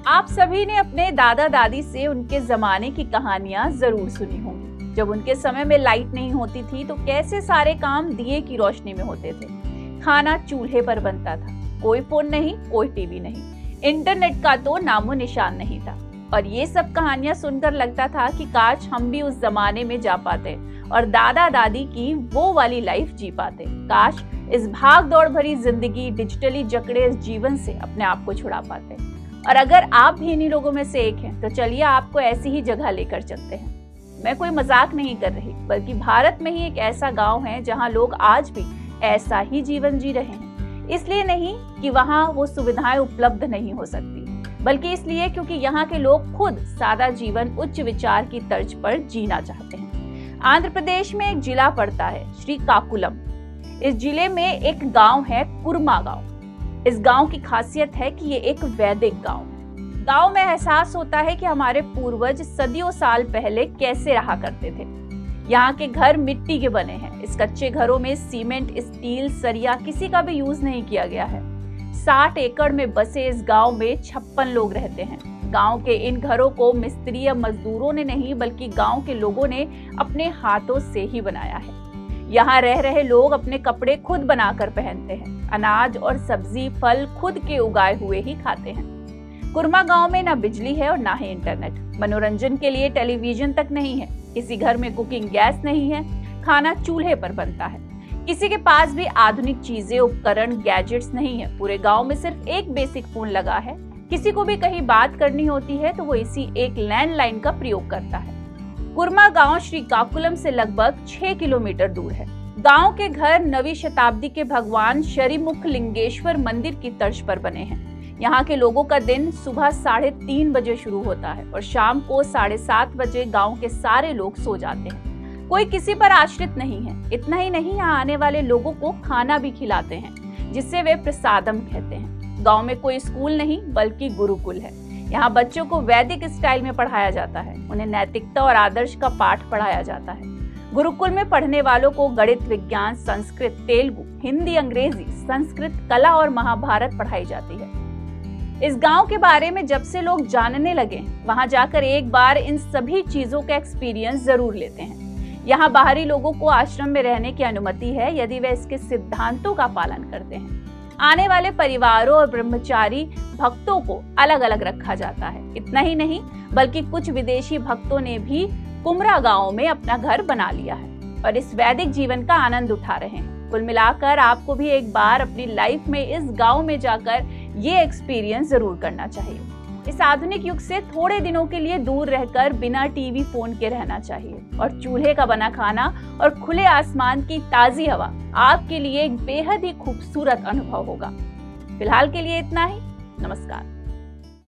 आप सभी ने अपने दादा दादी से उनके जमाने की कहानियां जरूर सुनी होंगी। जब उनके समय में लाइट नहीं होती थी तो कैसे सारे काम दिए की रोशनी में होते थे। खाना चूल्हे पर बनता था, कोई फोन नहीं, कोई टीवी नहीं, इंटरनेट का तो नामो निशान नहीं था। और ये सब कहानियां सुनकर लगता था कि काश हम भी उस जमाने में जा पाते और दादा दादी की वो वाली लाइफ जी पाते। काश इस भाग दौड़ भरी जिंदगी, डिजिटली जकड़े इस जीवन से अपने आप को छुड़ा पाते। और अगर आप भी इन्हीं लोगों में से एक हैं तो चलिए आपको ऐसी ही जगह लेकर चलते हैं। मैं कोई मजाक नहीं कर रही, बल्कि भारत में ही एक ऐसा गांव है जहां लोग आज भी ऐसा ही जीवन जी रहे हैं। इसलिए नहीं कि वहां वो सुविधाएं उपलब्ध नहीं हो सकती, बल्कि इसलिए क्योंकि यहाँ के लोग खुद सादा जीवन उच्च विचार की तर्ज पर जीना चाहते हैं। आंध्र प्रदेश में एक जिला पड़ता है श्रीकाकुलम। इस जिले में एक गांव है कुरमा गांव। इस गांव की खासियत है कि ये एक वैदिक गांव है। गांव में एहसास होता है कि हमारे पूर्वज सदियों साल पहले कैसे रहा करते थे। यहाँ के घर मिट्टी के बने हैं। इस कच्चे घरों में सीमेंट, स्टील, सरिया किसी का भी यूज नहीं किया गया है। 60 एकड़ में बसे इस गांव में 56 लोग रहते हैं। गांव के इन घरों को मिस्त्री या मजदूरों ने नहीं, बल्कि गांव के लोगों ने अपने हाथों से ही बनाया है। यहाँ रह रहे लोग अपने कपड़े खुद बनाकर पहनते हैं। अनाज और सब्जी, फल खुद के उगाए हुए ही खाते हैं। कुरमा गांव में ना बिजली है और ना ही इंटरनेट। मनोरंजन के लिए टेलीविजन तक नहीं है। किसी घर में कुकिंग गैस नहीं है। खाना चूल्हे पर बनता है। किसी के पास भी आधुनिक चीजें, उपकरण, गैजेट्स नहीं है। पूरे गांव में सिर्फ एक बेसिक फोन लगा है। किसी को भी कहीं बात करनी होती है तो वो इसी एक लैंडलाइन का प्रयोग करता है। कुरमा गांव श्रीकाकुलम से लगभग 6 किलोमीटर दूर है। गांव के घर नवीं शताब्दी के भगवान शरीमुख लिंगेश्वर मंदिर की तर्ज पर बने हैं। यहाँ के लोगों का दिन सुबह 3:30 बजे शुरू होता है और शाम को 7:30 बजे गांव के सारे लोग सो जाते हैं। कोई किसी पर आश्रित नहीं है। इतना ही नहीं, यहाँ आने वाले लोगों को खाना भी खिलाते हैं, जिसे वे प्रसादम कहते हैं। गांव में कोई स्कूल नहीं, बल्कि गुरुकुल है। यहाँ बच्चों को वैदिक स्टाइल में पढ़ाया जाता है। उन्हें नैतिकता और आदर्श का पाठ पढ़ाया जाता है। गुरुकुल में पढ़ने वालों को गणित, विज्ञान, संस्कृत, तेलुगु, हिंदी, अंग्रेजी, संस्कृत, कला और महाभारत पढ़ाई जाती है। इस गांव के बारे में जब से लोग जानने लगे, वहां जाकर एक बार इन सभी चीजों का एक्सपीरियंस जरूर लेते हैं। यहाँ बाहरी लोगों को आश्रम में रहने की अनुमति है यदि वे इसके सिद्धांतों का पालन करते हैं। आने वाले परिवारों और ब्रह्मचारी भक्तों को अलग अलग रखा जाता है। इतना ही नहीं, बल्कि कुछ विदेशी भक्तों ने भी कुमरा गांव में अपना घर बना लिया है और इस वैदिक जीवन का आनंद उठा रहे हैं। कुल मिलाकर आपको भी एक बार अपनी लाइफ में इस गांव में जाकर ये एक्सपीरियंस जरूर करना चाहिए। इस आधुनिक युग से थोड़े दिनों के लिए दूर रहकर बिना टीवी, फोन के रहना चाहिए और चूल्हे का बना खाना और खुले आसमान की ताजी हवा आपके लिए एक बेहद ही खूबसूरत अनुभव होगा। फिलहाल के लिए इतना ही। नमस्कार।